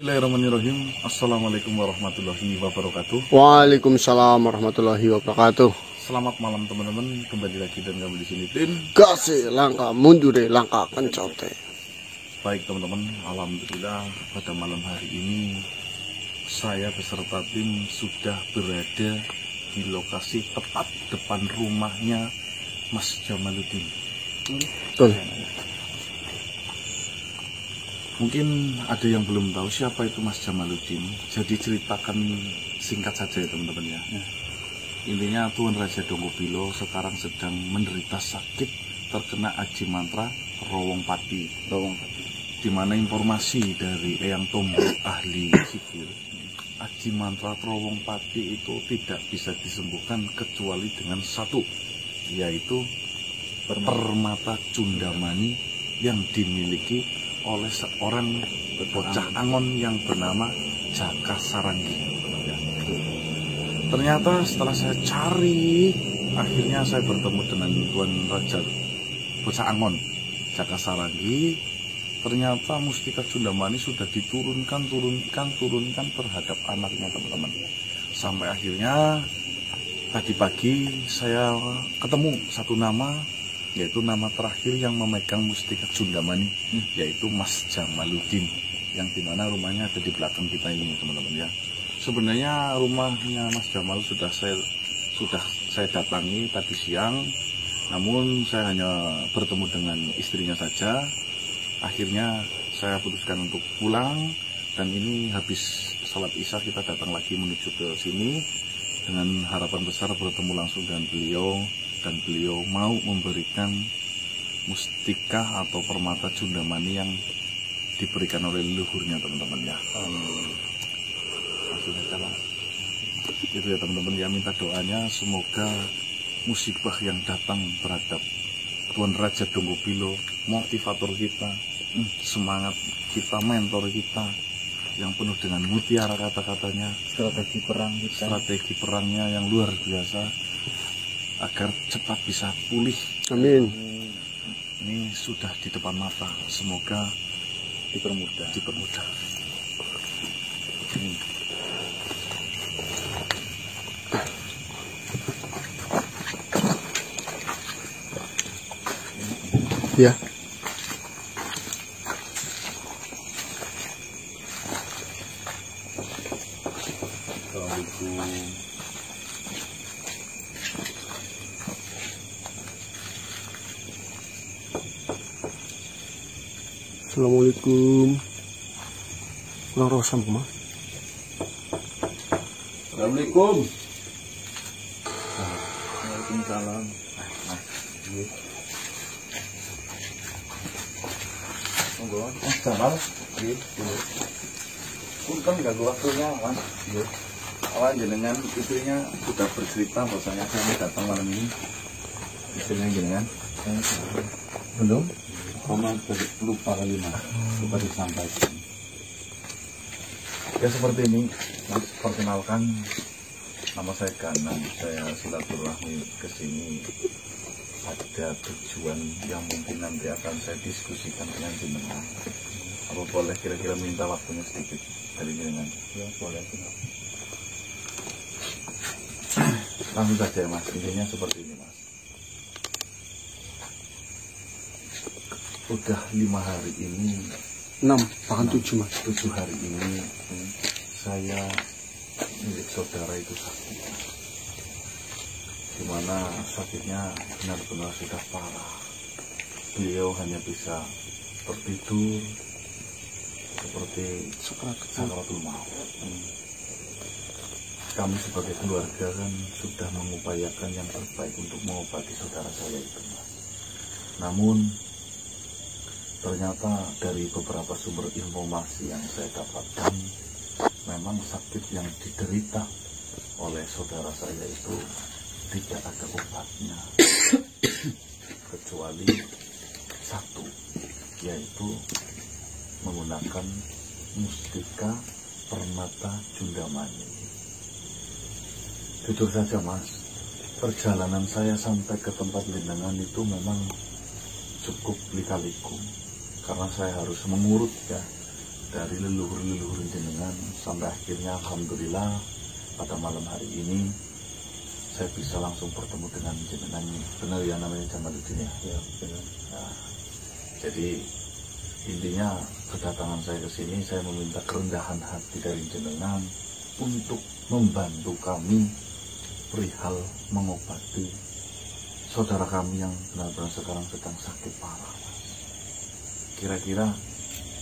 Bismillahirrahmanirrahim. Assalamualaikum warahmatullahi wabarakatuh. Waalaikumsalam warahmatullahi wabarakatuh. Selamat malam teman-teman, kembali lagi dan kembali di sini Tin. Kasih langkah mundur deh, langkah kencote. Baik teman-teman, alhamdulillah pada malam hari ini saya beserta tim sudah berada di lokasi tepat depan rumahnya Mas Jamaluddin. Betul. Mungkin ada yang belum tahu siapa itu Mas Jamaluddin. Jadi ceritakan singkat saja ya teman-teman ya. Intinya Tuan Raja Dongopilo sekarang sedang menderita sakit terkena aji mantra Rowong Pati. Di mana informasi dari Eyang Tombo ahli sihir, aji mantra Rowong Pati itu tidak bisa disembuhkan kecuali dengan satu, yaitu permata Cundamani yang dimiliki oleh seorang bocah angon yang bernama Jaka Sarangi. Ternyata setelah saya cari, akhirnya saya bertemu dengan Tuan Raja bocah angon Jaka Sarangi. Ternyata mustika Cundamani sudah diturunkan terhadap anaknya teman-teman. Sampai akhirnya tadi pagi saya ketemu satu nama, yaitu nama terakhir yang memegang mustika Cundamani, yaitu Mas Jamaluddin, yang dimana rumahnya ada di belakang kita ini teman-teman ya. Sebenarnya rumahnya Mas Jamal sudah saya datangi tadi siang, namun saya hanya bertemu dengan istrinya saja. Akhirnya saya putuskan untuk pulang, dan ini habis salat isya kita datang lagi menuju ke sini dengan harapan besar bertemu langsung dengan beliau, dan beliau mau memberikan mustika atau permata Cundamani yang diberikan oleh leluhurnya teman-teman ya. Itu ya teman-teman ya, minta doanya semoga musibah yang datang terhadap Tuan Raja Dongopilo, motivator kita, semangat kita, mentor kita yang penuh dengan mutiara kata-katanya, strategi perangnya yang luar biasa, agar cepat bisa pulih. Amin. Ini sudah di depan mata, semoga dipermudah. Ya. Assalamualaikum. Kurang rosam Mas. Assalamualaikum. Waalaikumsalam. Mas Jamal, punten ganggu waktunya, Mas. Awan jenengan istrinya sudah bercerita bahwasanya saya datang malam ini. Istrinya jenengan belum? Lupa kali Mas, lupa disampaikan. Ya seperti ini, Mas, perkenalkan, nama saya Ganan. Saya silaturahmi ke sini ada tujuan yang mungkin nanti akan saya diskusikan dengan jenengan. Apa boleh kira-kira minta waktunya sedikit dari jenengan? Ya boleh. Langsung saja Mas, intinya seperti ini Mas. Udah 5 hari ini, 6 bahkan 7 Mas. 7 hari ini saya milik saudara itu sakit, dimana sakitnya benar-benar sudah parah. Beliau hanya bisa tertidur seperti sakaratul maut. Kami sebagai keluarga kan sudah mengupayakan yang terbaik untuk mengobati saudara saya itu Mas. Namun ternyata dari beberapa sumber informasi yang saya dapatkan, memang sakit yang diderita oleh saudara saya itu tidak ada obatnya kecuali satu, yaitu menggunakan mustika permata Cundamani. Jujur saja Mas, perjalanan saya sampai ke tempat jenengan itu memang cukup lika-liku, karena saya harus mengurut ya dari leluhur jenengan sampai akhirnya alhamdulillah pada malam hari ini saya bisa langsung bertemu dengan jenengan. Benar ya namanya Jamaluddin ya? Ya, benar. Nah, jadi intinya kedatangan saya ke sini saya meminta kerendahan hati dari jenengan untuk membantu kami perihal mengobati saudara kami yang benar-benar sekarang sedang sakit parah. Kira-kira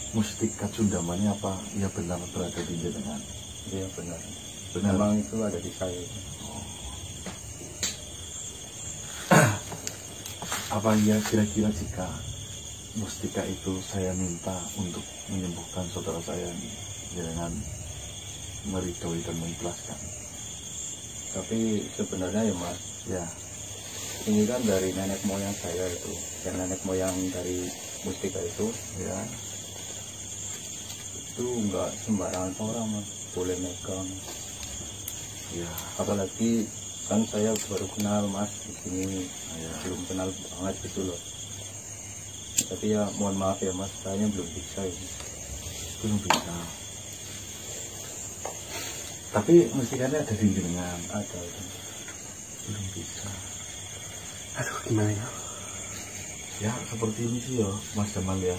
mustika Cundamani apa ya benar berada di jenengan? Iya benar. Benar. Memang itu ada di saya. Apa ya kira-kira jika mustika itu saya minta untuk menyembuhkan saudara saya dengan meridhoi dan mengikhlaskan? Tapi sebenarnya ya Mas, Ya, ini kan dari nenek moyang saya itu, dan nenek moyang dari mustika itu ya. itu nggak sembarangan orang Mas boleh megang. Ya, Apalagi kan saya baru kenal Mas di sini, ya. belum kenal banget gitu loh. Tapi ya mohon maaf ya Mas, kayaknya belum bisa ini. Belum bisa. Tapi mustikanya ada di jenengan. Ada. Belum bisa. Aduh, gimana ya? Ya seperti ini sih ya Mas Jamal ya.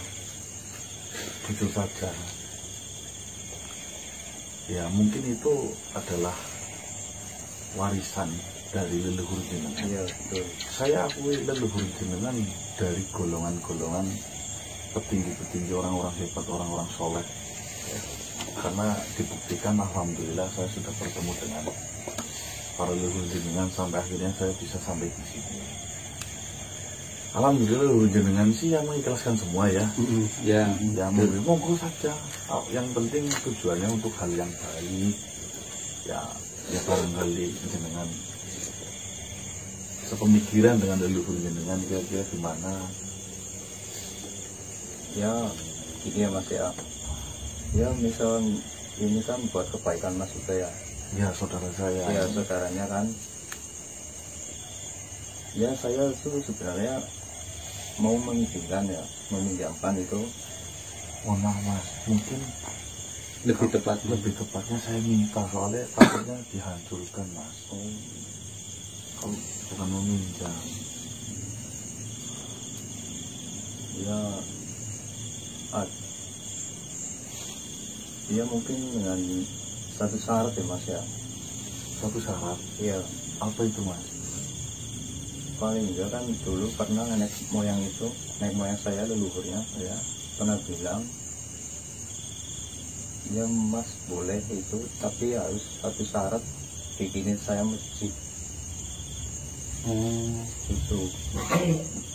Itu saja. Ya mungkin itu adalah warisan dari leluhur jenengan. Iya betul. Saya akui leluhur jenengan dari golongan-golongan petinggi-petinggi, orang-orang hebat, orang-orang soleh ya. Karena dibuktikan alhamdulillah saya sudah bertemu dengan para leluhur jenengan sampai akhirnya saya bisa sampai di sini. Alhamdulillah leluhur jenengan sih yang mengikhlaskan semua ya. Ya, Ya monggo saja. Yang penting tujuannya untuk hal yang baik. Ya barangkali jenengan sepemikiran dengan leluhur jenengan kira-kira gimana? ya gini ya Mas ya. Ya misal ini kan buat kebaikan Mas juga ya. Ya saudara saya. Ya saudaranya kan. Ya saya itu sebenarnya mau mengizinkan ya, meminjamkan itu. Mohon maaf Mas, mungkin Lebih tepatnya saya minta soalnya takutnya dihancurkan Mas. Kalau bukan meminjam. Ya ya mungkin dengan satu syarat ya Mas ya. Satu syarat. Iya, Apa itu Mas? paling enggak kan dulu pernah nenek moyang saya leluhurnya Ya. pernah bilang, ya Mas boleh itu, tapi harus satu syarat, bikinin saya masjid. Itu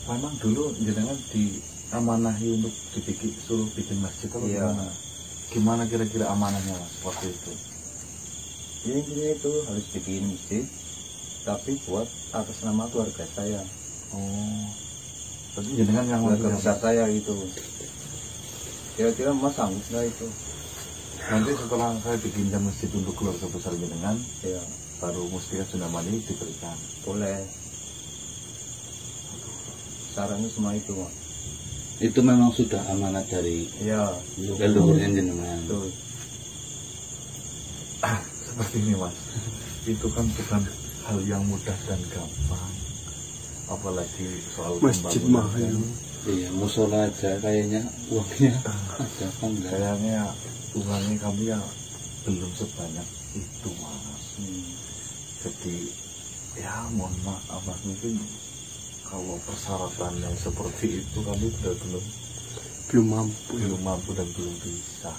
Memang dulu jenengan diamanahi untuk suruh bikin masjid atau Iya. gimana? Gimana kira-kira amanahnya Mas waktu itu? ya intinya itu harus bikin masjid, tapi buat atas nama keluarga saya, Oh, berarti jenengan yang keluarga mempunyai. besar saya itu. Kira-kira Mas sanggup nggak itu? Nanti setelah saya bikin masjid untuk keluarga besar jenengan, Ya baru mustika Cundamani diberikan. boleh. Sarannya semua itu Mas. Itu memang sudah amanat dari Ya leluhurnya jenengan. betul. Seperti ini Mas, itu kan bukan hal yang mudah dan gampang, apalagi soal Masjid pembangunan. mahal. Iya, musola aja kayaknya uangnya ada apa enggak? Kayaknya uangnya kami ya belum sebanyak itu Mas. Jadi ya mohon maaf Mas, mungkin kalau persyaratannya seperti itu kami benar-benar Belum mampu. mampu dan belum bisa.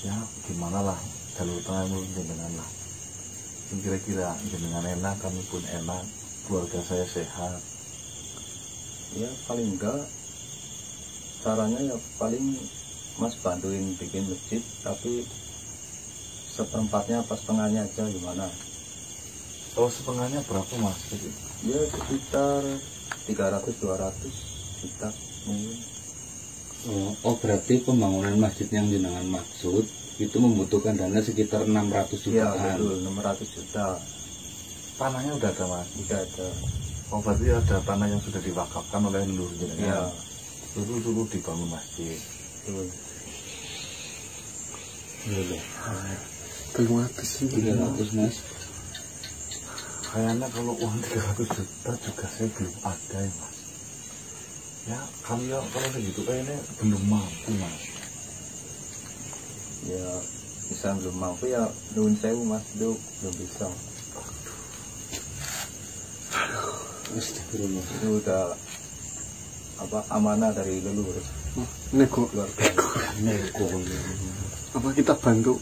Ya gimana lah, jalur tengah menurut jenengan lah. Kira-kira jenengan enak, kami pun enak, keluarga saya sehat. Ya paling enggak caranya ya paling Mas bantuin bikin masjid, tapi seperempatnya apa setengahnya aja gimana? Oh setengahnya berapa Mas? Ya sekitar 300-200 juta mungkin. Oh, berarti pembangunan masjid yang jenengan maksud itu membutuhkan dana sekitar 600 Ya jutaan. betul, 600 juta Tanahnya udah ada Mas? udah ada. Oh berarti ada tanah yang sudah diwakafkan oleh leluhur Ya jenengan. Dulu dibangun masjid. betul. Iya. 300 Mas. Kayaknya kalau uang 300 juta juga saya belum ada ya mas. Ya kalau segitu kayaknya belum mampu mas. Ya bisa belum mampu ya nuwun sewu mas, itu belum bisa. Astagfirullah. Itu udah amanah dari leluhur nego keluarga. Nego. apa kita bantu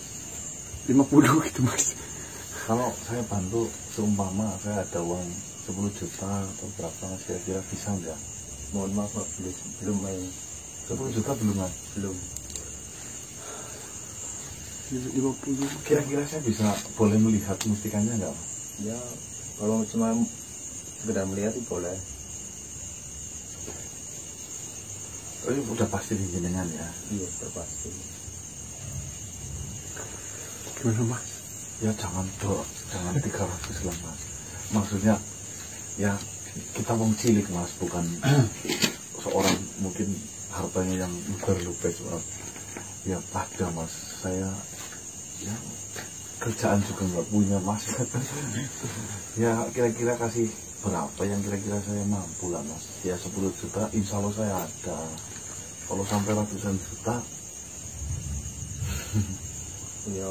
50 gitu mas. Kalau saya bantu seumpama saya ada uang 10 juta atau berapa mas, kira-kira bisa nggak? Mohon maaf Pak, belum main 10 juta belum mas? belum. 50 Kira-kira saya bisa boleh melihat mustikanya nggak mas? Ya kalau cuma sekedar melihat itu boleh. Oh, ini udah pasti di jenengan ya? Iya terpasti. gimana mas? Ya jangan 300 lah mas. Maksudnya ya kita wong cilik mas, bukan seorang mungkin hartanya yang luber-luber. Ya pada mas, saya ya kerjaan juga nggak punya mas. Ya kira-kira kasih berapa yang kira-kira saya mampu lah mas. Ya 10 juta insya Allah saya ada. Kalau sampai ratusan juta Ya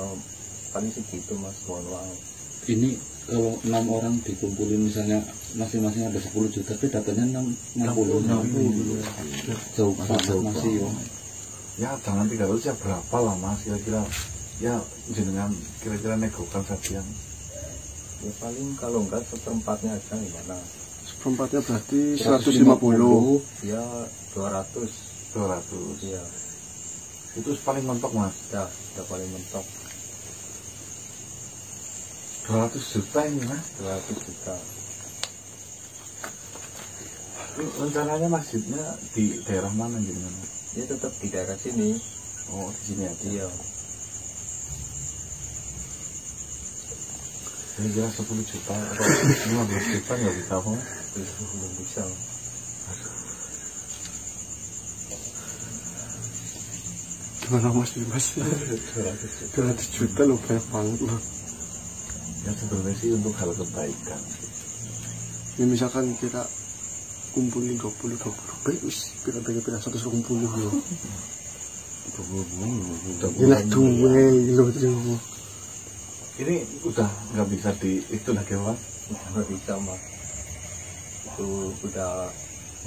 paling segitu mas, mohon maaf. Ini kalau 6 orang dikumpulin misalnya masing-masing ada 10 juta, tapi datanya 60. Jauh banget masih ya. ya jangan 300 ya berapa lah mas kira-kira. Ya jenengan kira-kira negokan saja yang Ya paling kalau enggak seperempatnya aja gimana? Seperempatnya berarti 150. Ya 200. 200. Iya Itu paling mentok mas. ya udah paling mentok. 200 juta ini mas. 200 juta. Ini rencananya masjidnya di daerah mana gitu mas? Ya tetap di daerah sini. Oh di sini aja. Iya. Kira-kira 10 juta atau 15 juta nggak bisa mas? Belum bisa. Gimana mas ini mas? 200 juta loh, banyak banget loh. Ya sebenarnya sih untuk hal kebaikan. Ini misalkan kita kumpulin 20 wis kira-kira 120 loh. Gila duwe loh itu. Ini udah nggak bisa di itu lagi mas. Nggak bisa mas. Itu udah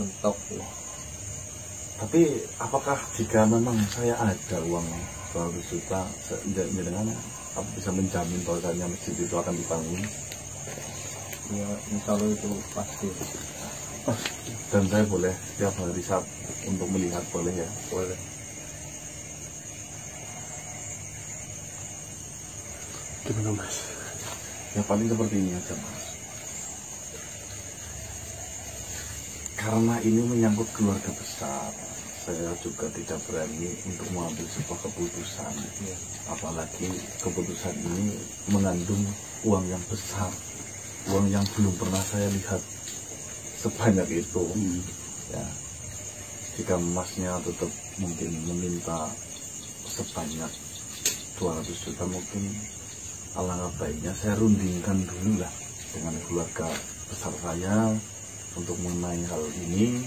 mentok ya. Tapi apakah jika memang saya ada uang 200 juta dengan apa bisa menjamin bahwasannya masjid itu akan dibangun? Ya insya Allah itu pasti. Dan saya boleh tiap hari untuk melihat, boleh ya? Boleh. Gimana mas? Ya paling seperti ini aja mas. Karena ini menyangkut keluarga besar, saya juga tidak berani untuk mengambil sebuah keputusan. Apalagi keputusan ini mengandung uang yang besar, uang yang belum pernah saya lihat sebanyak itu. Ya, jika masnya tetap mungkin meminta sebanyak 200 juta, mungkin alangkah baiknya saya rundingkan dulu lah dengan keluarga besar saya untuk mengenai hal ini.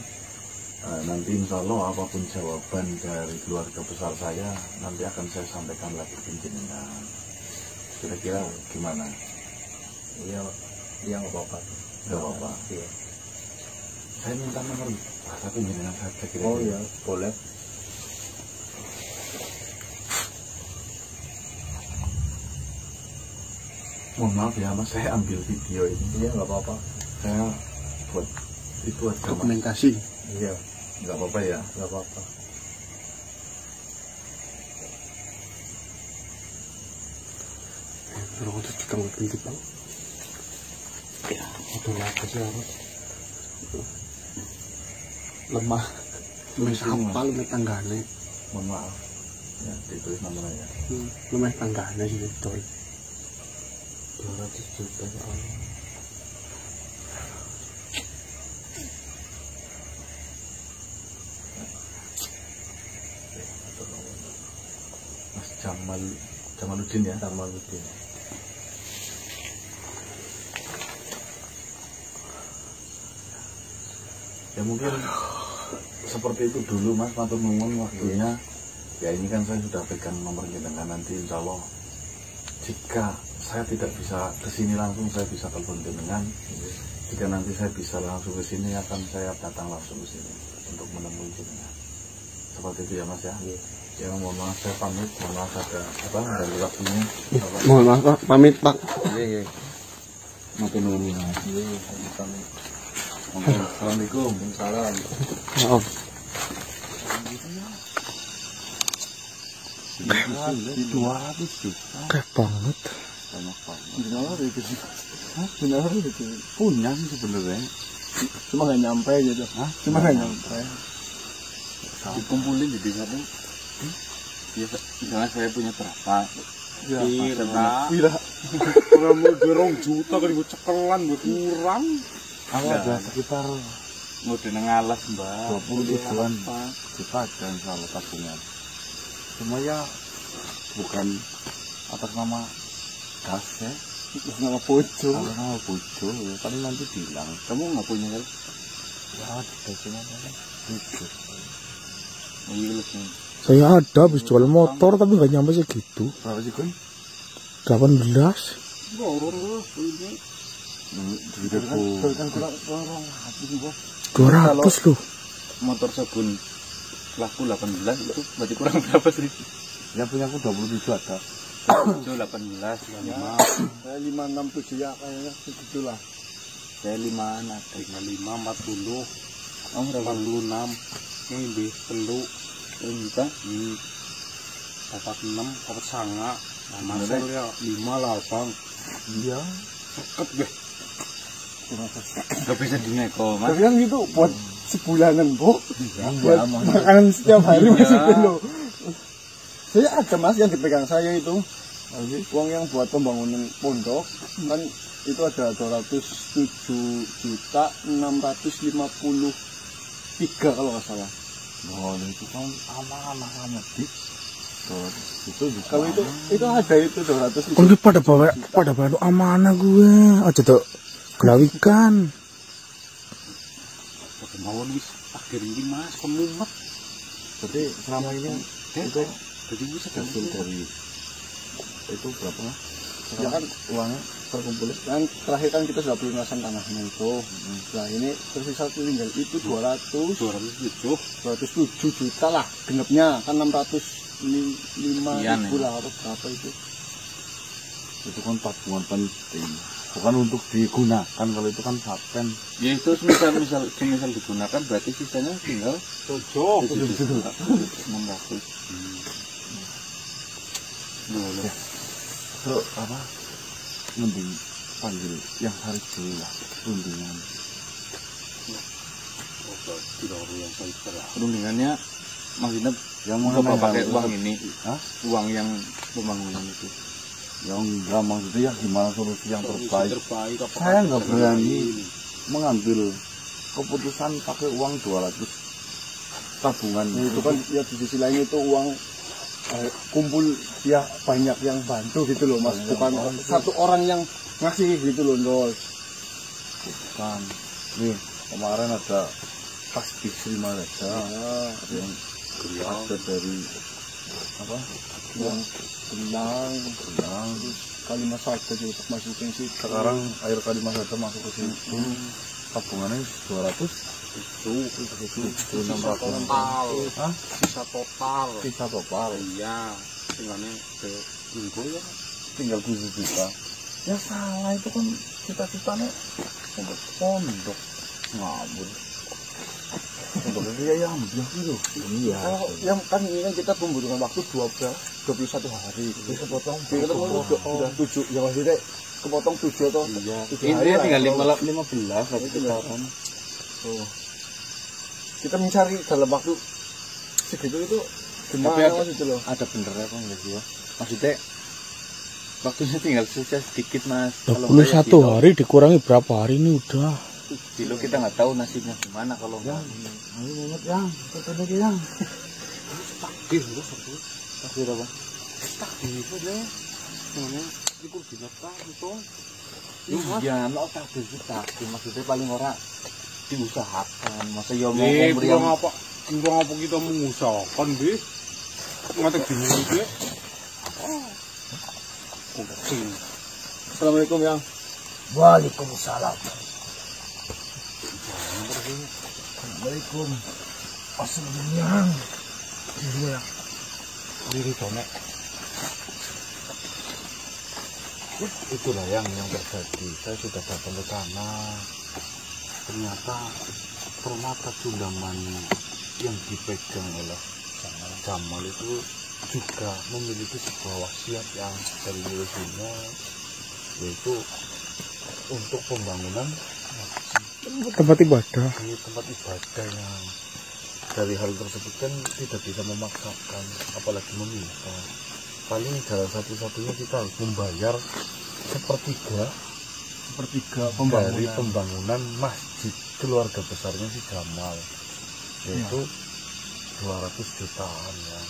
Nanti insya Allah apapun jawaban dari keluarga besar saya nanti akan saya sampaikan lagi ke jenengan. Kira-kira gimana? Iya, iya nggak apa-apa. Nggak apa-apa. Iya. Saya minta nomor WhatsApp jenengan saja kira-kira. Oh iya, boleh. Mohon maaf ya mas, saya ambil video ini. Iya nggak apa-apa. Saya buat itu aja mas. Dokumentasi. Iya, Nggak apa-apa ya. nggak apa-apa. Kalau untuk kita nggak penting bang. Ya, aduh apa sih harus Lemah. Lemah apa lemah tanggane? Mohon maaf. Ya, ditulis nomornya. Lemah tanggane sih betul. 200 juta ya Allah. Mas Jamaluddin ya. Jamaluddin. Ya mungkin seperti itu dulu Mas, matur nuwun waktunya. Ya ini kan saya sudah pegang nomor jenengan, nanti insya Allah jika saya tidak bisa kesini langsung, saya bisa telepon jenengan. Jika nanti saya bisa langsung ke sini, akan saya datang langsung ke sini untuk menemui jenengan. Seperti itu ya Mas ya. Ya mohon maaf saya pamit, mohon maaf ada dari waktunya. Mohon maaf Pak, pamit Pak. Iya. Matur nuwun Mas. Iya, kami. Assalamualaikum. Salam. Maaf. 200 juta. Kayak banget. Banyak banget. Benar itu sih. Hah? Benar itu. Punya sih sebenarnya. Cuma nggak nyampe gitu. Hah? Cuma nggak nyampe. Dikumpulin jadi satu. Ya, misalnya saya punya berapa? Ya. Wira. Orang mau 2 juta kan gue cekelan gue kurang. Aku ada sekitar Mau dengan ngalas mbak. 27-an juta ada insya Allah tabungan. Cuma ya bukan atas nama gas ya, Terus nama bojo. atas nama bojo ya. Paling nanti bilang Kamu nggak punya kan? ya ada cuma bojo. Milik nih. Saya ada habis jual motor tapi nggak nyampe segitu. Berapa sih Kun? 18. Kan kurang hati sih bos. 200 loh. Motor sabun laku 18 itu berarti kurang berapa sih? Yang punya aku 27 ada. Itu 18, 5. Saya 567 ya kayaknya segitu lah. Saya 5 ada. 55 40. Kamu berapa? 86. Ini bis telu. Juta? Dapat 6, dapat sanga. Nah, masuk ya 5 lah, Bang. Iya. Ceket deh. Gak bisa dinego mas. Tapi kan gitu buat sebulanan bu. Iya, Buat makanan setiap hari masih loh. Saya ada mas yang dipegang saya itu. Uang yang buat pembangunan pondok kan itu ada 207.653 kalau nggak salah. Oh, itu kan amanah amat dik. Itu juga. Kalau itu ada itu 200. Kon ki pada bawa amanah gue. Aja tuh gelawikan. Mau wis akhir ini mas kemumet. Berarti selama ini itu Jadi bisa hasil dari itu berapa? Ya kan Uangnya terkumpul. kan terakhir kan kita sudah pelunasan tanahnya itu. Nah ini tersisa tinggal itu 207 juta lah genepnya kan 605 Sekian, ribu ya. lah atau berapa itu. Itu kan tabungan penting. Bukan untuk digunakan, kalau itu kan paten. Ya itu misal digunakan berarti sisanya tinggal 7 juta 600. Boleh. Terus apa? Mending panggil yang hari dulu lah, rundingan. Perundingannya maksudnya Yang untuk mana pakai yang- uang ini, Hah? uang yang pembangunan itu. Yang enggak maksudnya ya gimana solusi yang terbaik. Saya nggak berani mengambil keputusan pakai uang 200 tabungan Nah, itu kan ya di sisi lain itu uang kumpul ya banyak yang bantu gitu loh mas, bukan satu orang yang ngasih gitu loh Ndol. bukan. Nih kemarin ada tasbih Sri Maraja, ada yang ada dari apa? Yang tenang, Terus kalimat saja untuk masukin sih. sekarang air Kalimas Saja masuk ke situ, tabungannya 200 itu 600. Hah? Sisa total. Sisa total Iya. Tinggalnya ke minggu ya. tinggal 7 juta. Ya salah, itu kan cita-citanya untuk pondok. Ngabur. Pondok itu ya yang gitu. Iya. Oh, yang kan ini kan kita membutuhkan waktu 21 hari. Terus kepotong, kita udah 7, ya maksudnya kepotong 7 atau 7 hari. Intinya lah. tinggal 15 tapi sekarang. Oh. Kita mencari dalam waktu segitu itu Tapi gimana mas itu loh. ada benernya kok enggak sih ya? Maksudnya waktunya tinggal sisa sedikit mas. 21 hari dikurangi berapa hari ini udah. Kilo kita nggak tahu nasibnya gimana kalau Yang, ayo banget yang, ketemu yang. takdir apa? Tak bisa deh. Sebenarnya cukup diletak itu. Iya, no tak bisa. Maksudnya paling ora diusahakan. Masa yo mau kurang apa kita mengusahakan, Bi? Ngatek gini iki. Oke. Assalamualaikum yang. Waalaikumsalam. Assalamualaikum. Assalamualaikum. Diri tonek. Itulah yang terjadi. Saya sudah datang ke sana. Ternyata permata Cundamani yang dipegang oleh Jamal itu juga memiliki sebuah wasiat yang dari leluhurnya, yaitu untuk pembangunan Tempat ibadah. di tempat ibadah yang dari hal tersebut kan tidak bisa memaksakan, apalagi meminta. Paling jalan satu-satunya kita harus membayar sepertiga dari pembangunan masjid keluarga besarnya si Jamal, yaitu 200 jutaan ya.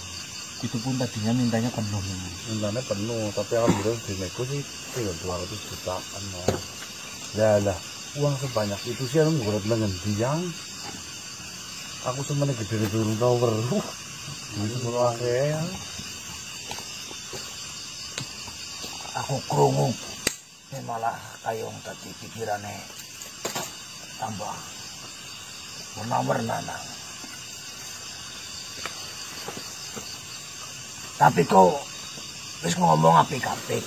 itu pun tadinya mintanya penuh. Mintanya penuh, tapi alhamdulillah dinego sih tinggal 200 jutaan ya. Lah uang sebanyak itu sih aku ngurat dengan biang. Aku semuanya gede turun tower. Ini semua ya. Aku krungu. Ini malah kayong tadi pikirannya tambah warna-warna nang. Tapi kok wis ngomong apik-apik.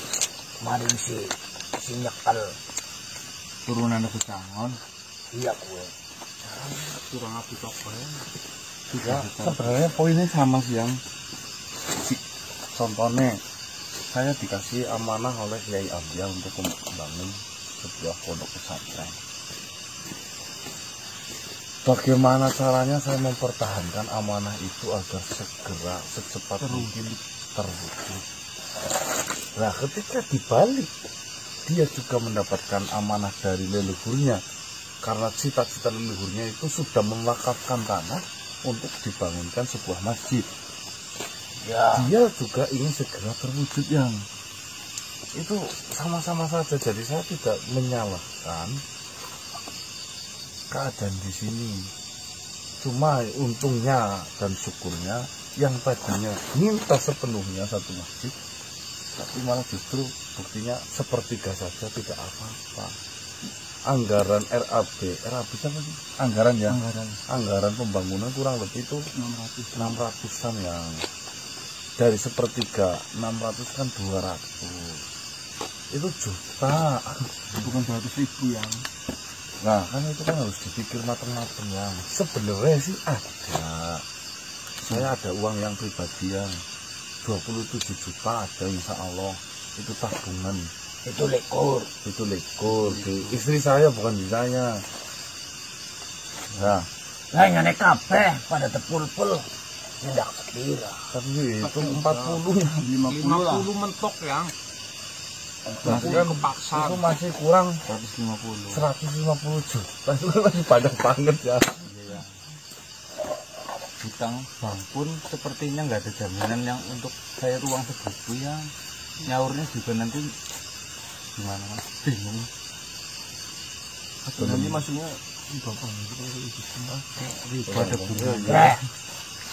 Kemarin si nyekel Turunan pesangon. iya kue. Kurang api kok Ya, sebenarnya poinnya sama sih yang contohnya saya dikasih amanah oleh Kiai Abia untuk membangun sebuah pondok pesantren. Bagaimana caranya saya mempertahankan amanah itu agar segera secepat mungkin terwujud. Nah, ketika dibalik dia juga mendapatkan amanah dari leluhurnya, karena cita-cita leluhurnya itu sudah mewakafkan tanah untuk dibangunkan sebuah masjid. Ya, Dia juga ingin segera terwujud yang itu sama-sama saja. Jadi saya tidak menyalahkan keadaan di sini. Cuma untungnya dan syukurnya yang tadinya minta sepenuhnya satu masjid, tapi malah justru buktinya sepertiga saja, tidak apa-apa. Anggaran RAB siapa sih? Anggaran ya? Anggaran pembangunan kurang lebih itu 600-an yang dari sepertiga 600 kan 200 itu juta, Bukan 200.000 yang. nah kan itu kan harus dipikir matang-matang yang sebenarnya sih ada. Saya ada uang yang pribadi yang 27 juta ada, insya Allah itu tabungan. itu lekor. Itu lekor di istri saya, bukan di saya. Nah, Lah nyane kabeh pada tepul-pul ndak sepira. tapi itu 40 ya. 50 mentok yang. Berarti kan Kepaksa. itu masih kurang 150. 150 juta. Itu kan masih banyak banget ya. Hutang bank pun sepertinya nggak ada jaminan yang untuk saya ruang segitu ya. Nyaurnya juga nanti gimana mas? Bingung. Nanti maksudnya Riba ada bunga. Rek,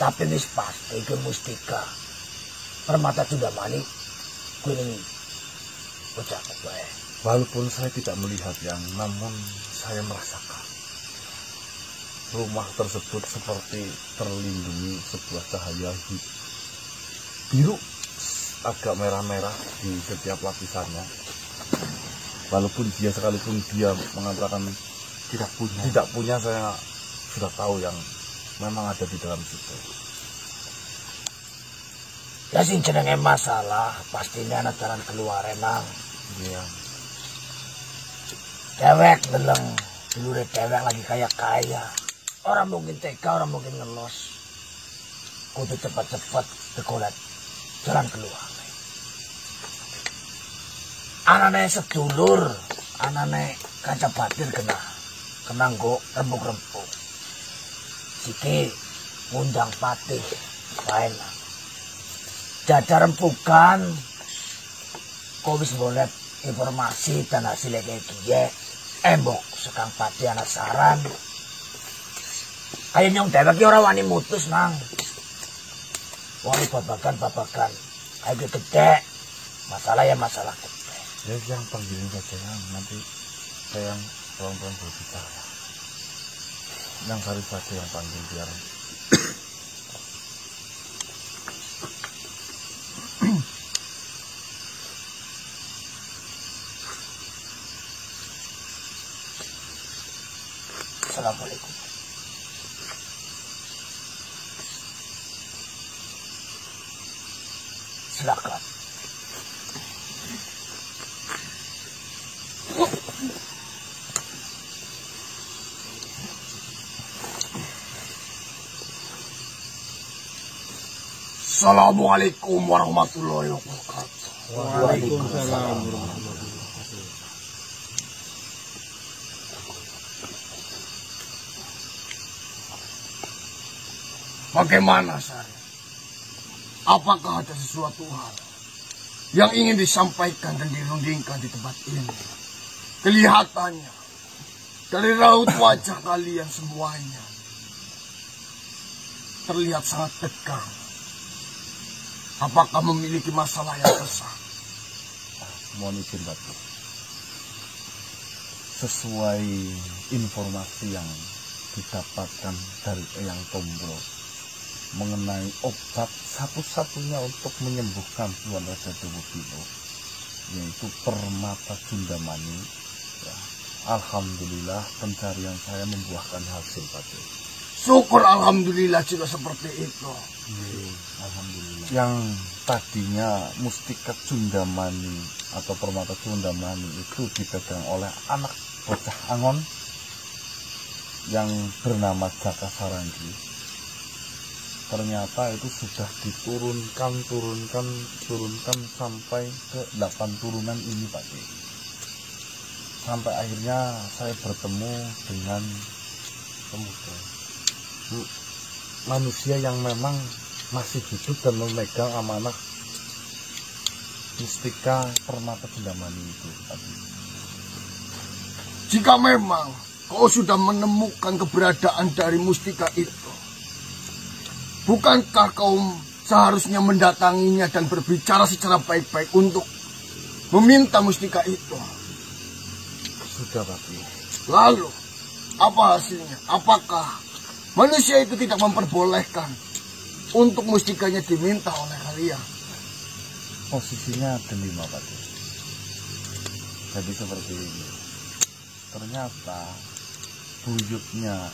tapi wis pasti ke Mustika. Permata Cundamani kuning ucap bae. Walaupun saya tidak melihat yang, namun saya merasakan rumah tersebut seperti terlindungi sebuah cahaya biru agak merah-merah di setiap lapisannya. Walaupun dia sekalipun dia mengatakan tidak punya, saya sudah tahu yang memang ada di dalam situ. Ya sing jenenge masalah pastinya anak jalan keluar nang. Iya. Dewek deleng dulure dewek lagi kaya. Orang mungkin tega, orang mungkin ngelos. Kudu cepat-cepat dekolat jalan keluar. Anane sedulur, anane kanca batin kena nggo rembug-rembug. Siki ngundang patih, lain. Jajar rempukan. Kau wis boleh informasi dan hasilnya kayak gini. Embok sekang pati anak saran. Kayak nyong dewek orang wani mutus nang. Wani babakan. Kayak gede. Masalah ya masalah gede. Ya yang panggilin saja yang nanti saya yang pelan-pelan berbicara. Yang harus saja yang panggil biar. Assalamualaikum. Silakan. Assalamualaikum warahmatullahi wabarakatuh. Waalaikumsalam. Bagaimana saya? Apakah ada sesuatu hal yang ingin disampaikan dan dirundingkan di tempat ini? Kelihatannya dari raut wajah kalian semuanya terlihat sangat tegang. Apakah memiliki masalah yang besar? Mohon izin Bapak. Sesuai informasi yang didapatkan dari Eyang Tombro mengenai obat satu-satunya untuk menyembuhkan Tuan Raja Dewopiro, yaitu permata Jundamani. Ya, alhamdulillah pencarian saya membuahkan hasil, Pak. Syukur alhamdulillah jika seperti itu. Alhamdulillah. Yang tadinya mustika Jundamani atau permata Jundamani itu dipegang oleh anak bocah Angon yang bernama Jaka Saranggi. Ternyata itu sudah diturunkan sampai ke 8 turunan ini, Pak. Sampai akhirnya saya bertemu dengan manusia yang memang masih hidup dan memegang amanah mustika permata Jundamani itu, Pak. Jika memang kau sudah menemukan keberadaan dari mustika itu, bukankah kau seharusnya mendatanginya dan berbicara secara baik-baik untuk meminta mustika itu? Sudah, Pak. Lalu, apa hasilnya? Apakah manusia itu tidak memperbolehkan untuk mustikanya diminta oleh kalian? Posisinya delima, Pak. Jadi seperti ini. Ternyata buyutnya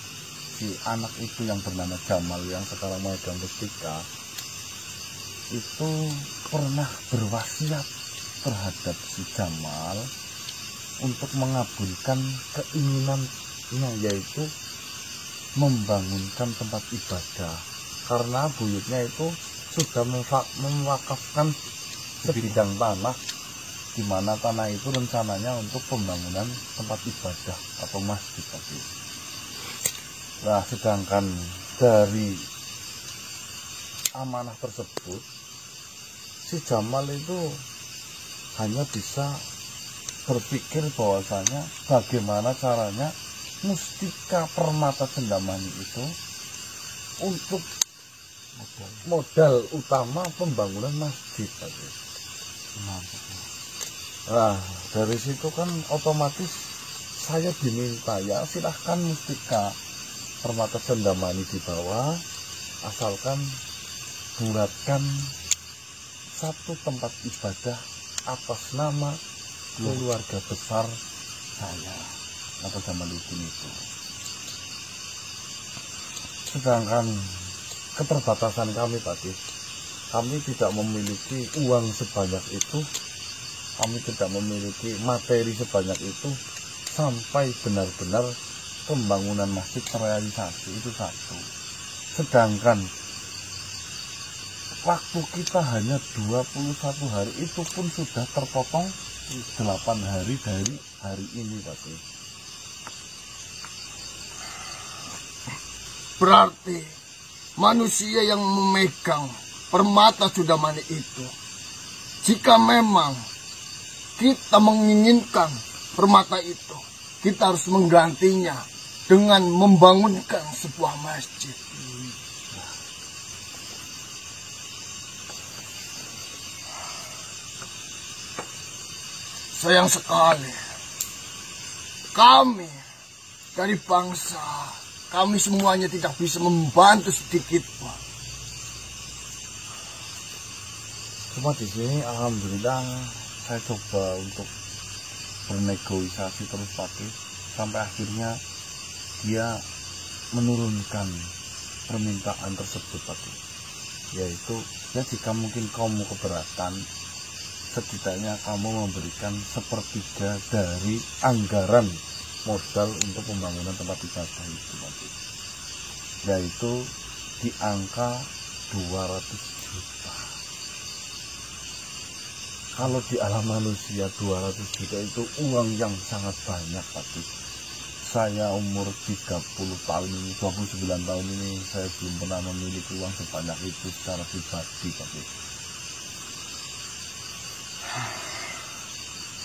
si anak itu yang bernama Jamal yang sekarang memegang mustika itu pernah berwasiat terhadap si Jamal untuk mengabulkan keinginannya, yaitu membangunkan tempat ibadah, karena buyutnya itu sudah mewakafkan sebidang tanah, di mana tanah itu rencananya untuk pembangunan tempat ibadah atau masjid. Nah, sedangkan dari amanah tersebut, si Jamal itu hanya bisa berpikir bahwasanya bagaimana caranya mustika permata Jundamani itu untuk modal utama pembangunan masjid. Nah, dari situ kan otomatis saya diminta, ya silahkan mustika permata Jundamani dibawa, asalkan buatkan satu tempat ibadah atas nama keluarga besar saya atau Jamaluddin itu. Sedangkan keterbatasan kami, Pak, kami tidak memiliki uang sebanyak itu, kami tidak memiliki materi sebanyak itu sampai benar-benar pembangunan masjid terrealisasi, itu satu. Sedangkan waktu kita hanya 21 hari, itu pun sudah terpotong 8 hari dari hari ini, Pak. Berarti manusia yang memegang permata Cundamani itu. Jika memang kita menginginkan permata itu, kita harus menggantinya dengan membangunkan sebuah masjid. Sayang sekali, kami dari bangsa, kami semuanya tidak bisa membantu sedikit pun. Cuma di sini alhamdulillah saya coba untuk bernegosiasi terus Pati, sampai akhirnya dia menurunkan permintaan tersebut Pati, yaitu ya jika mungkin kamu keberatan, setidaknya kamu memberikan 1/3 dari anggaran modal untuk pembangunan tempat ibadah itu Pati, yaitu di angka 200 juta. Kalau di alam manusia 200 juta itu uang yang sangat banyak Pati. Saya umur 30 tahun ini, 29 tahun ini, saya belum pernah memiliki uang sebanyak itu secara pribadi Pati.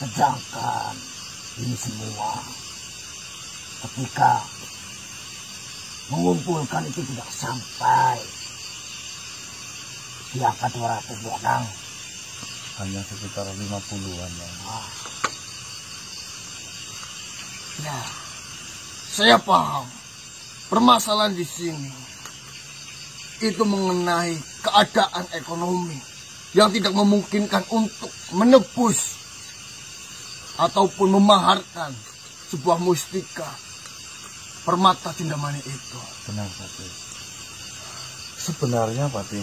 Sedangkan ini semua ketika mengumpulkan itu tidak sampai di angka 200 bukan? Hanya sekitar 50-an ya. Ya, saya paham. Permasalahan di sini itu mengenai keadaan ekonomi yang tidak memungkinkan untuk menebus ataupun memaharkan sebuah mustika permata Cundamani itu. Benar Pati. Sebenarnya Pati,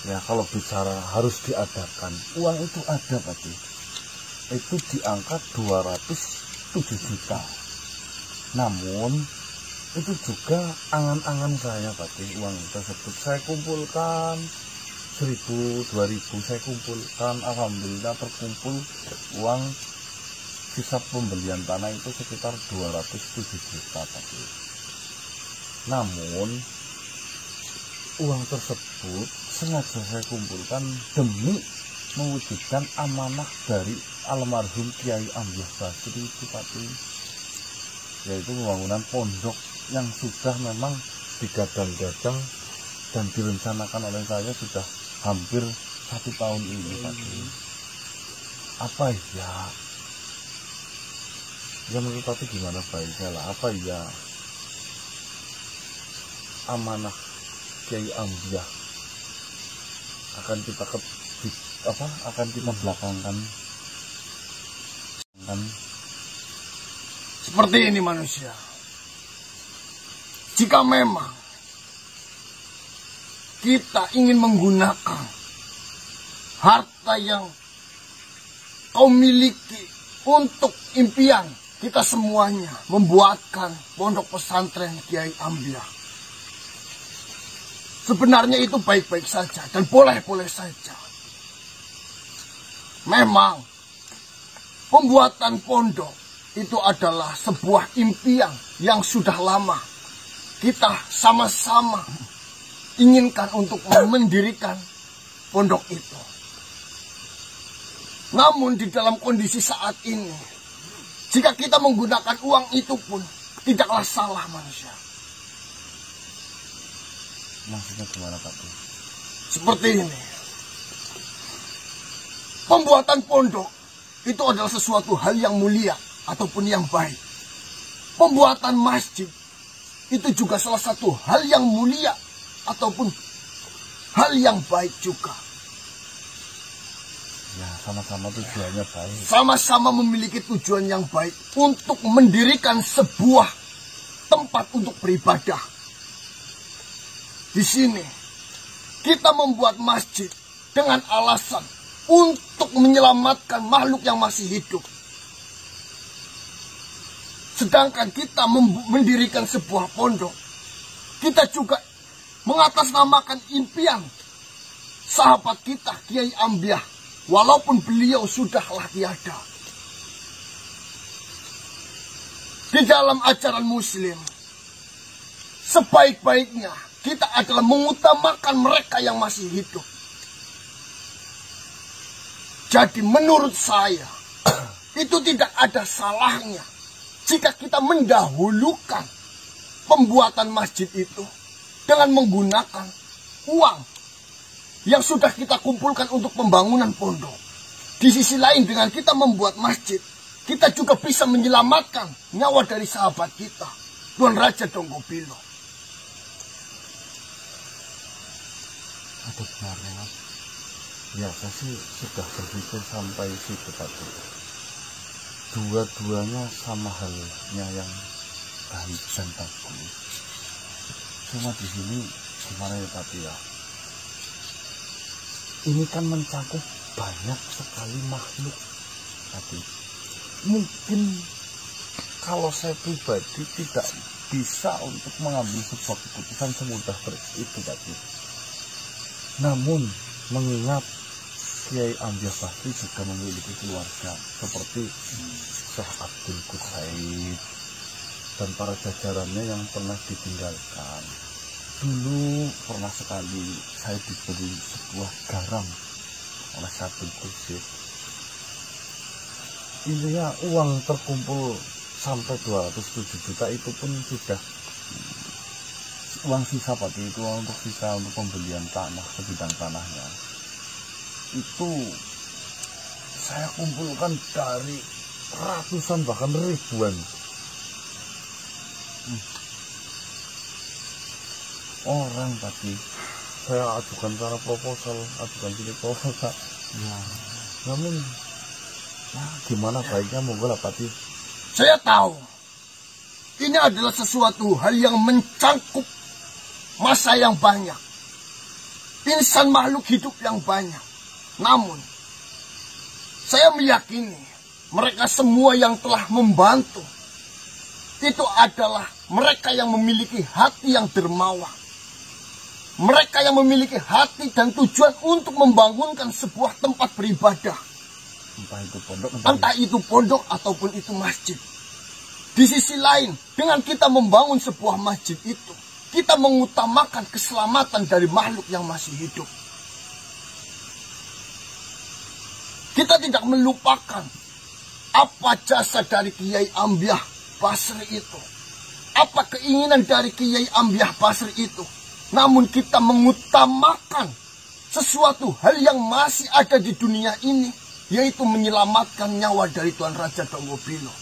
ya kalau bicara harus diadakan, uang itu ada Pati. Itu di angka 207 juta. Namun itu juga angan-angan saya Pati, uang tersebut saya kumpulkan 1.000, 2.000 saya kumpulkan, alhamdulillah terkumpul uang sisa pembelian tanah itu sekitar 207 juta Pati. Namun uang tersebut sengaja saya kumpulkan demi mewujudkan amanah dari almarhum Kiai Ambyah Basri itu Pati, yaitu pembangunan pondok yang sudah memang digadang-gadang dan direncanakan oleh saya sudah hampir 1 tahun ini Pati. Apa ya menurut Pati gimana baiknya lah, apa ya amanah Kiai Ambyah akan kita belakangkan kan? Seperti ini manusia. Jika memang kita ingin menggunakan harta yang kau miliki untuk impian kita semuanya membuatkan pondok pesantren Kiai Ambyah, sebenarnya itu baik-baik saja dan boleh-boleh saja. Memang pembuatan pondok itu adalah sebuah impian yang sudah lama kita sama-sama inginkan untuk mendirikan pondok itu. Namun di dalam kondisi saat ini, jika kita menggunakan uang itu pun tidaklah salah manusia. Maksudnya gimana Pak? Seperti ini. Pembuatan pondok itu adalah sesuatu hal yang mulia ataupun yang baik. Pembuatan masjid itu juga salah satu hal yang mulia ataupun hal yang baik juga. Ya, sama-sama tujuannya baik. Sama-sama memiliki tujuan yang baik untuk mendirikan sebuah tempat untuk beribadah. Di sini kita membuat masjid dengan alasan untuk menyelamatkan makhluk yang masih hidup. Sedangkan kita mendirikan sebuah pondok, kita juga mengatasnamakan impian sahabat kita Kiai Ambyah, walaupun beliau sudahlah tiada. Di dalam ajaran Muslim, sebaik-baiknya kita adalah mengutamakan mereka yang masih hidup. Jadi menurut saya, itu tidak ada salahnya jika kita mendahulukan pembuatan masjid itu dengan menggunakan uang yang sudah kita kumpulkan untuk pembangunan pondok. Di sisi lain, dengan kita membuat masjid, kita juga bisa menyelamatkan nyawa dari sahabat kita, Tuan Raja Donggopilo. Ada benarnya, Mas. Ya, saya sih sudah berpikir sampai situ tadi. Dua-duanya sama halnya yang baik dan bagus. Cuma di sini gimana ya Tapi ya? Ini kan mencakup banyak sekali makhluk. Tapi mungkin kalau saya pribadi tidak bisa untuk mengambil sebuah keputusan semudah itu tadi. Namun mengingat Kiai Ambyah Basri juga memiliki keluarga seperti Syekh Abdul Qusaid dan para jajarannya yang pernah ditinggalkan. Dulu pernah sekali saya diberi sebuah garam oleh Syekh Abdul Qusaid. Intinya uang terkumpul sampai 207 juta itu pun sudah uang sisa Pak, itu uang untuk sisa untuk pembelian tanah, sebidang tanahnya. Itu saya kumpulkan dari ratusan bahkan ribuan orang tadi. Saya ajukan cara proposal, ajukan jadi proposal. Ya, namun ya gimana baiknya monggo lah Pak. Saya tahu ini adalah sesuatu hal yang mencangkup masa yang banyak, insan makhluk hidup yang banyak. Namun saya meyakini mereka semua yang telah membantu itu adalah mereka yang memiliki hati yang dermawan, mereka yang memiliki hati dan tujuan untuk membangunkan sebuah tempat beribadah, entah itu pondok ataupun itu masjid. Di sisi lain, dengan kita membangun sebuah masjid itu, kita mengutamakan keselamatan dari makhluk yang masih hidup. Kita tidak melupakan apa jasa dari Kiai Ambyah Basri itu, apa keinginan dari Kiai Ambyah Basri itu. Namun kita mengutamakan sesuatu hal yang masih ada di dunia ini, yaitu menyelamatkan nyawa dari Tuan Raja Donggopilo.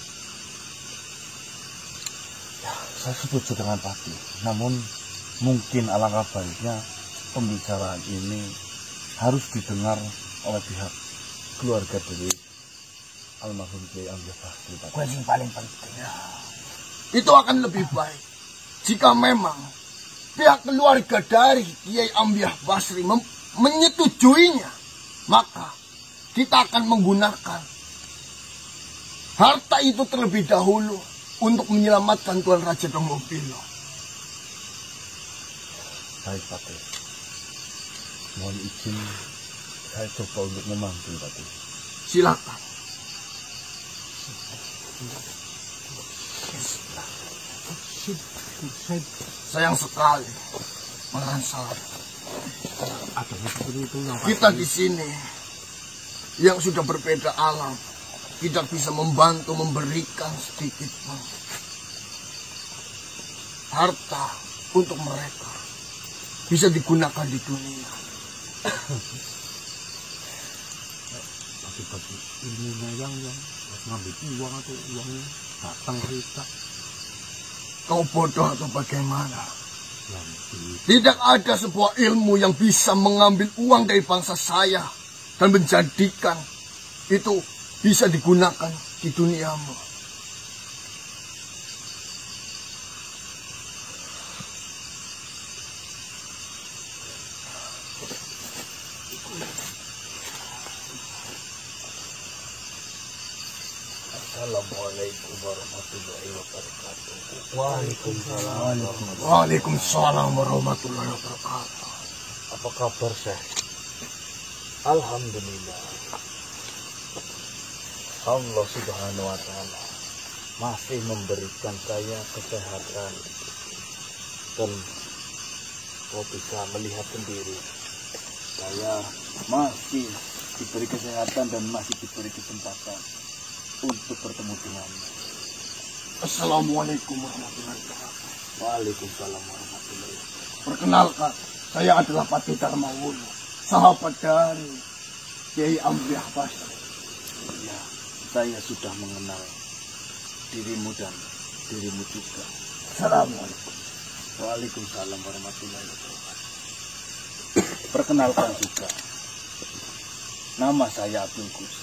Saya setuju dengan Pati, namun mungkin alangkah baiknya pembicaraan ini harus didengar oleh pihak keluarga dari almarhum Kiai Ambyah Basri. Yang paling penting, itu akan lebih baik jika memang pihak keluarga dari Kiai Ambyah Basri menyetujuinya, maka kita akan menggunakan harta itu terlebih dahulu untuk menyelamatkan Tuan Raja Donggopilo. Baik Pak, mohon izin saya coba untuk memanggil Pak. Silakan. Sayang sekali merasa kita di sini yang sudah berbeda alam tidak bisa membantu memberikan sedikit pun harta untuk mereka bisa digunakan di dunia. Tapi bagi ilmunya yang ngambil uang atau uangnya datang kita. Kau bodoh atau bagaimana? Tidak ada sebuah ilmu yang bisa mengambil uang dari bangsa saya dan menjadikan itu bisa digunakan di duniamu. Assalamualaikum warahmatullahi wabarakatuh. Waalaikumsalam warahmatullahi wabarakatuh. Apa kabar Syekh? Alhamdulillah. Allah Subhanahu wa Ta'ala masih memberikan saya kesehatan dan kau bisa melihat sendiri. Saya masih diberi kesehatan dan masih diberi kesempatan untuk bertemu denganmu. Assalamualaikum warahmatullahi wabarakatuh. Waalaikumsalam warahmatullahi wabarakatuh. Perkenalkan, saya adalah Patih Darmawulo, sahabat dari Kiai Amriah Basri. Ya, saya sudah mengenal dirimu dan dirimu juga. Assalamualaikum. Waalaikumsalam warahmatullahi wabarakatuh. Perkenalkan juga, nama saya Abdul Gus.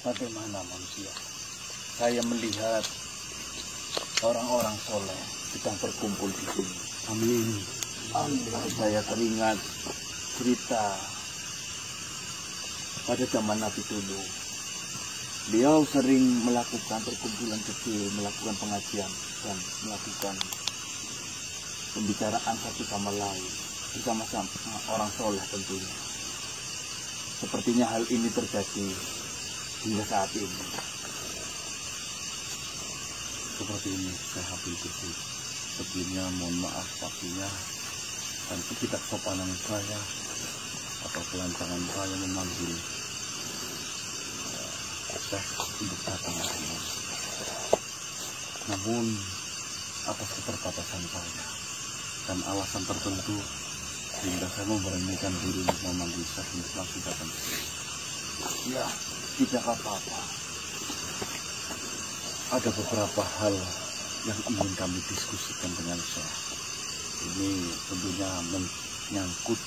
Bagaimana manusia? Saya melihat orang-orang soleh sedang berkumpul di sini. Amin. Saya teringat cerita pada zaman Nabi dulu. Beliau sering melakukan perkumpulan kecil, melakukan pengajian dan melakukan pembicaraan satu sama lain bersama-sama orang soleh tentunya. Sepertinya hal ini terjadi hingga saat ini. Seperti ini saya Habib Kursi. Sebelumnya mohon maaf pastinya dan ketidaksopanan saya atau kelancangan saya memanggil Syekh untuk datang ke sini. Namun atas keterbatasan saya dan alasan tertentu sehingga saya memberanikan diri untuk memanggil Syekh untuk langsung datang ke sini. Ya, tidak apa-apa. Ada beberapa hal yang ingin kami diskusikan dengan Syekh. Ini tentunya menyangkut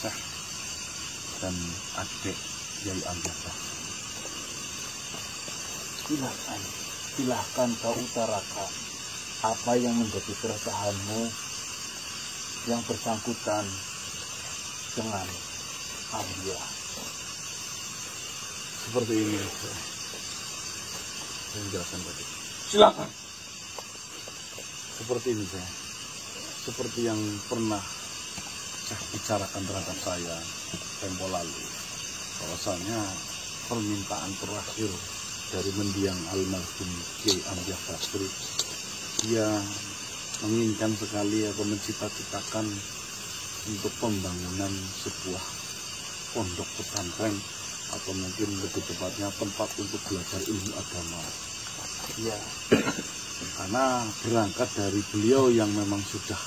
Syekh dan adik Kiai Amriah Basri. Silahkan kau utarakan apa yang menjadi keresahanmu yang bersangkutan dengan Amriah. Seperti ini, Syekh. Saya menjelaskan tadi. Silakan. Seperti ini, Syekh. Seperti yang pernah Syekh bicarakan terhadap saya tempo lalu. Bahwasanya permintaan terakhir dari mendiang almarhum Kiai Amriah Basri, dia menginginkan sekali atau mencita-citakan untuk pembangunan sebuah pondok pesantren atau mungkin lebih tepatnya tempat untuk belajar ilmu agama. Ya, Karena berangkat dari beliau yang memang sudah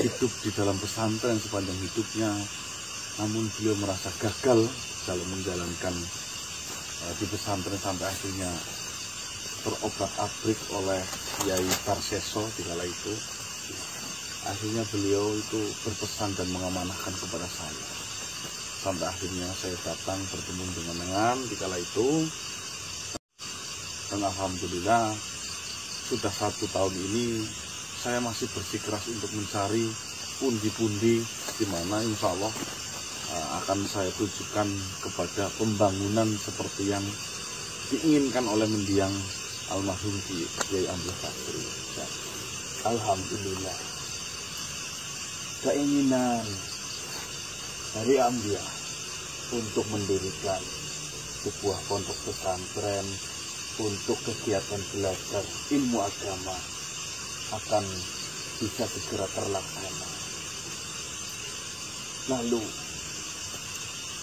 hidup di dalam pesantren sepanjang hidupnya, namun beliau merasa gagal dalam menjalankan di pesantren sampai akhirnya terobrak-abrik oleh Kiai Tarseso di kala itu. Akhirnya beliau itu berpesan dan mengamanahkan kepada saya. Sampai akhirnya saya datang bertemu dengan di kala itu. Dan alhamdulillah sudah 1 tahun ini saya masih bersikeras untuk mencari pundi-pundi di mana insya Allah akan saya tujukan kepada pembangunan seperti yang diinginkan oleh mendiang almarhum Kiai Amriah Basri. alhamdulillah. Keinginan dari Amriah untuk mendirikan sebuah pondok pesantren untuk kegiatan belajar ilmu agama akan bisa segera terlaksana. Lalu,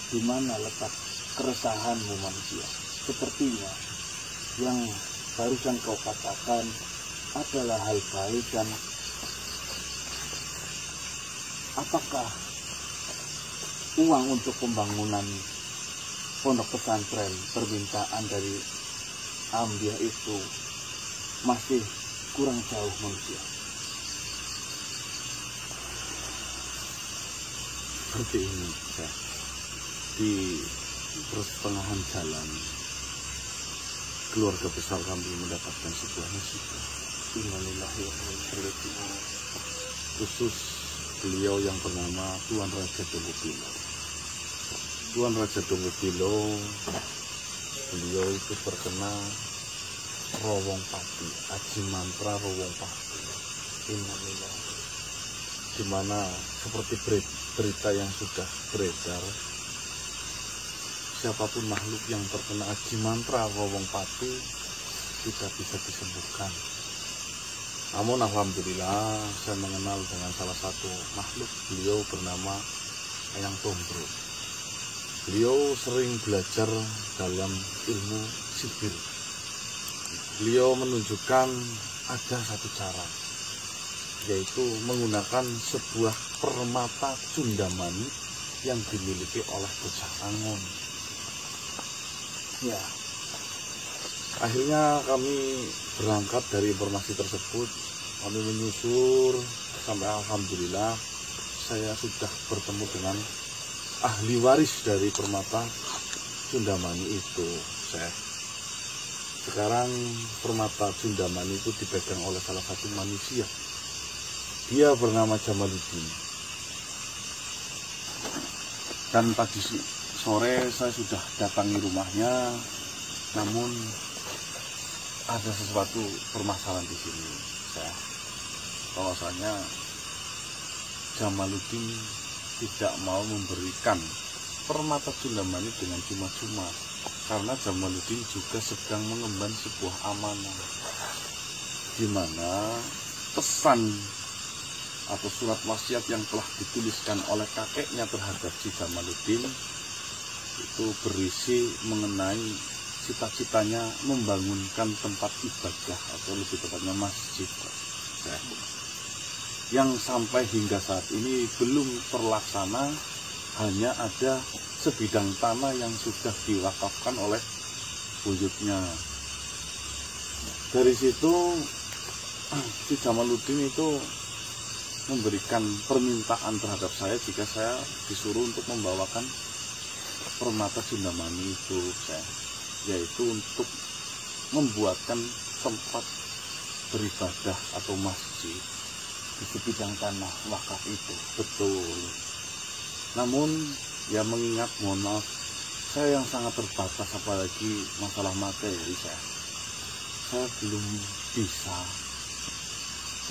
di mana letak keresahanmu manusia? Sepertinya yang barusan kau katakan adalah hal baik, dan apakah uang untuk pembangunan pondok pesantren permintaan dari Amriah itu masih kurang jauh manusia? Seperti ini ya. Di pertengahan jalan keluarga besar kami mendapatkan sebuah musibah. Innalillahi wa inna ilaihi raji'un. Khusus beliau yang bernama Tuan Raja Dongopilo. Tuan Raja Dongopilo, beliau itu terkena Rowong Pati, Aji Mantra Rowong Pati. Innalillahi. Di mana seperti berita yang sudah beredar, siapapun makhluk yang terkena Aji Mantra Rowong Pati tidak bisa disembuhkan. Namun alhamdulillah saya mengenal dengan salah satu makhluk, beliau bernama Eyang Tombro. Beliau sering belajar dalam ilmu sihir. Beliau menunjukkan ada satu cara, yaitu menggunakan sebuah permata cundamani yang dimiliki oleh bocah Angon. Ya, Akhirnya kami berangkat dari informasi tersebut, kami menyusur sampai alhamdulillah saya sudah bertemu dengan ahli waris dari permata cundamani itu. Sekarang permata cundamani itu dipegang oleh salah satu manusia. Dia bernama Jamaluddin. Dan tadi sore saya sudah datangi rumahnya, namun ada sesuatu permasalahan di sini. Bahwasanya Jamaluddin tidak mau memberikan permata cundamani dengan cuma-cuma, karena Jamaluddin juga sedang mengemban sebuah amanah, di mana pesan atau surat wasiat yang telah dituliskan oleh kakeknya terhadap si Jamaluddin itu berisi mengenai cita-citanya membangunkan tempat ibadah atau lebih tepatnya masjid, yang sampai hingga saat ini belum terlaksana. Hanya ada sebidang tanah yang sudah diwakafkan oleh buyutnya. Dari situ si Jamaluddin itu memberikan permintaan terhadap saya jika saya disuruh untuk membawakan permata cundamani itu, yaitu untuk membuatkan tempat beribadah atau masjid di sebidang tanah wakaf itu. Betul. Namun ya mengingat, mohon maaf, saya yang sangat terbatas, apalagi masalah materi, saya belum bisa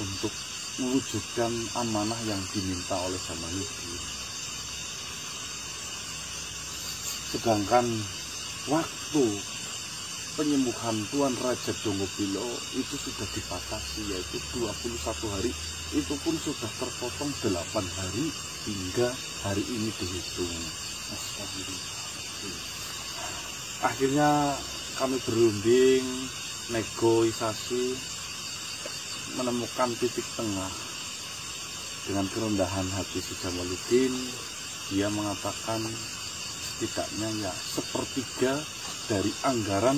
untuk mewujudkan amanah yang diminta oleh Jamaluddin. Sedangkan waktu penyembuhan Tuan Raja Dongopilo itu sudah dibatasi, yaitu 21 hari. Itu pun sudah terpotong 8 hari hingga hari ini dihitung. Akhirnya kami berunding, negosiasi, menemukan titik tengah. Dengan kerendahan hati si Jamaluddin, dia mengatakan setidaknya ya 1/3 dari anggaran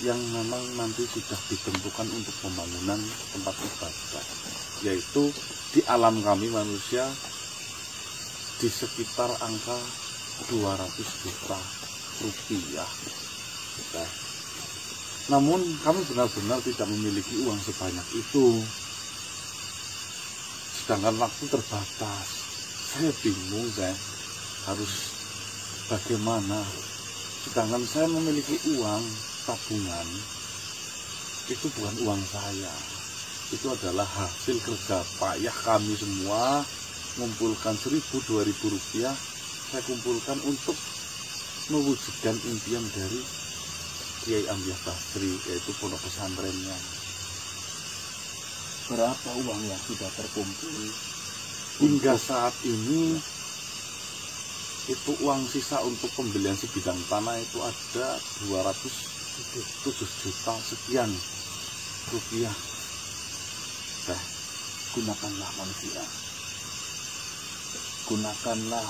yang memang nanti sudah ditentukan untuk pembangunan tempat ibadah, yaitu di alam kami manusia di sekitar angka 200 juta rupiah. Namun kami benar-benar tidak memiliki uang sebanyak itu, sedangkan waktu terbatas. Saya bingung, harus bagaimana, sedangkan saya memiliki uang tabungan. Itu bukan uang saya, itu adalah hasil kerja payah kami semua. Mengumpulkan 1.000-2.000 rupiah saya kumpulkan untuk mewujudkan impian dari Kiai Ambiah Basri, yaitu pondok pesantrennya. Berapa uang yang sudah terkumpul? Hingga saat ini itu uang sisa untuk pembelian sebidang tanah itu ada 207 juta sekian rupiah. Gunakanlah manusia, gunakanlah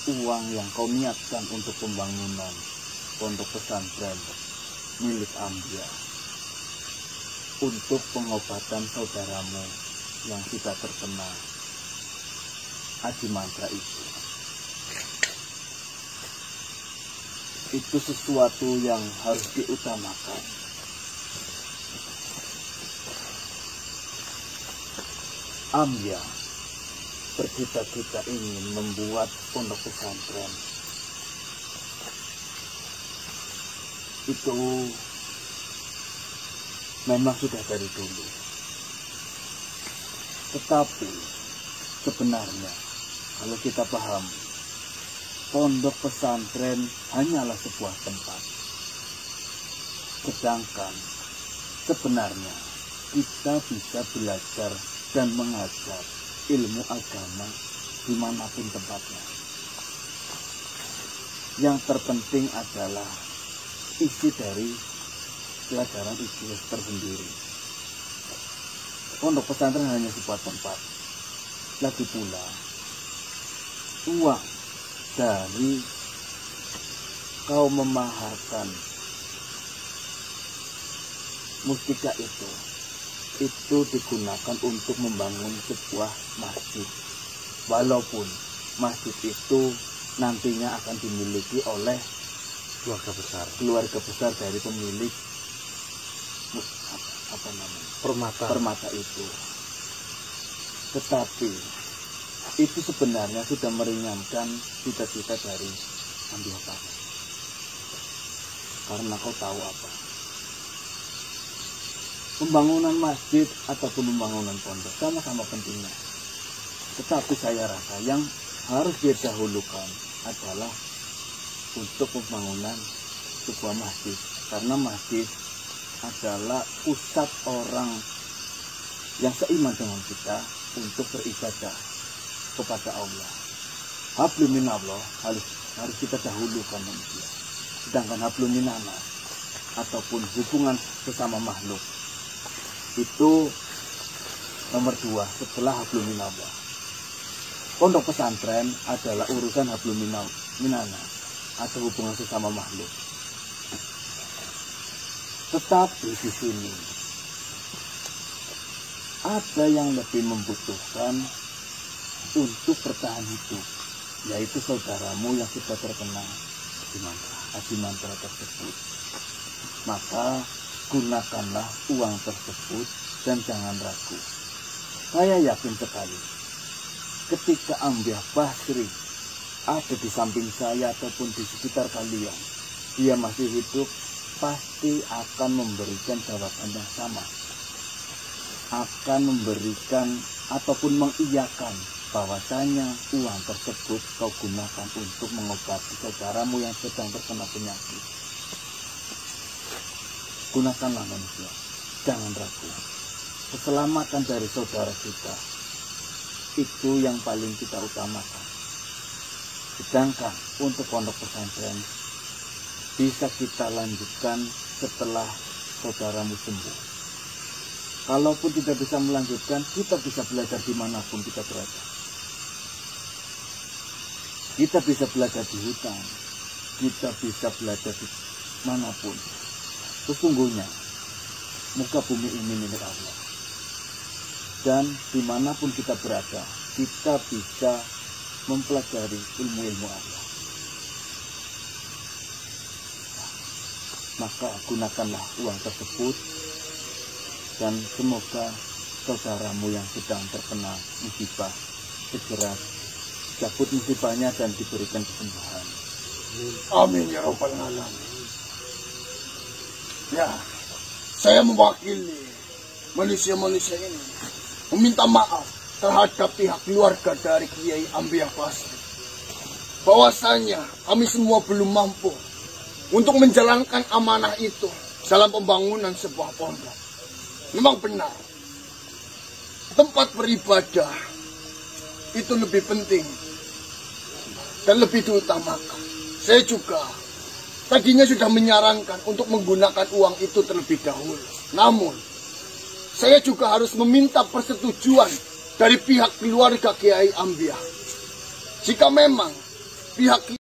uang yang kau niatkan untuk pembangunan pondok pesantren milik Ambiah untuk pengobatan saudaramu yang sudah terkena adimantra itu. Itu sesuatu yang harus diutamakan. Ambiah bercita-cita ingin membuat pondok pesantren. Itu memang sudah dari dulu. Tetapi sebenarnya kalau kita paham, pondok pesantren hanyalah sebuah tempat. Sedangkan sebenarnya kita bisa belajar dan mengajar ilmu agama dimanapun tempatnya. Yang terpenting adalah isi dari pelajaran itu tersendiri. Pondok pesantren hanya sebuah tempat. Lagi pula, uang dari kau memaharkan mustika itu digunakan untuk membangun sebuah masjid. Walaupun masjid itu nantinya akan dimiliki oleh keluarga besar dari pemilik permata itu. Tetapi itu sebenarnya sudah meringankan cita-cita dari Ambiya Pasri. Karena kau tahu apa? Pembangunan masjid ataupun pembangunan pondok sama-sama pentingnya. Tetapi saya rasa yang harus didahulukan adalah untuk pembangunan sebuah masjid. Karena masjid adalah pusat orang yang seiman dengan kita untuk beribadah kepada Allah. Hablum minallah harus kita dahulukan manusia. Sedangkan hablum minannas ataupun hubungan sesama makhluk itu nomor 2 setelah hablum minallah. Pondok pesantren adalah urusan hablum minannas atau hubungan sesama makhluk. Tetapi di sini ada yang lebih membutuhkan untuk bertahan hidup, yaitu saudaramu yang sudah terkena adi mantra tersebut. Maka gunakanlah uang tersebut dan jangan ragu. Saya yakin sekali ketika Ambiya Pasri ada di samping saya ataupun di sekitar kalian, dia masih hidup, pasti akan memberikan jawaban yang sama. Akan memberikan ataupun mengiyakan bahwasanya uang tersebut kau gunakan untuk mengobati saudaramu yang sedang terkena penyakit. Gunakanlah manusia, jangan ragu. Keselamatan dari saudara kita itu yang paling kita utamakan. Sedangkan untuk pondok pesantren bisa kita lanjutkan setelah saudaramu sembuh. Kalaupun tidak bisa melanjutkan, kita bisa belajar dimanapun kita berada. Kita bisa belajar di hutan, kita bisa belajar di manapun. Sesungguhnya muka bumi ini milik Allah. Dan dimanapun kita berada, kita bisa mempelajari ilmu-ilmu Allah. Maka gunakanlah uang tersebut dan semoga saudaramu yang sedang terkena musibah segera cabut musibahnya dan diberikan kesembuhan. Amin ya Rabbal Alamin. Ya, saya mewakili manusia-manusia ini meminta maaf terhadap pihak keluarga dari Kiai Ambiya Pasri. Bahwasanya kami semua belum mampu untuk menjalankan amanah itu dalam pembangunan sebuah pondok. Memang benar, tempat beribadah itu lebih penting dan lebih diutamakan. Saya juga tadinya sudah menyarankan untuk menggunakan uang itu terlebih dahulu. Namun, saya juga harus meminta persetujuan dari pihak keluarga Kiai Ambiya. Jika memang pihak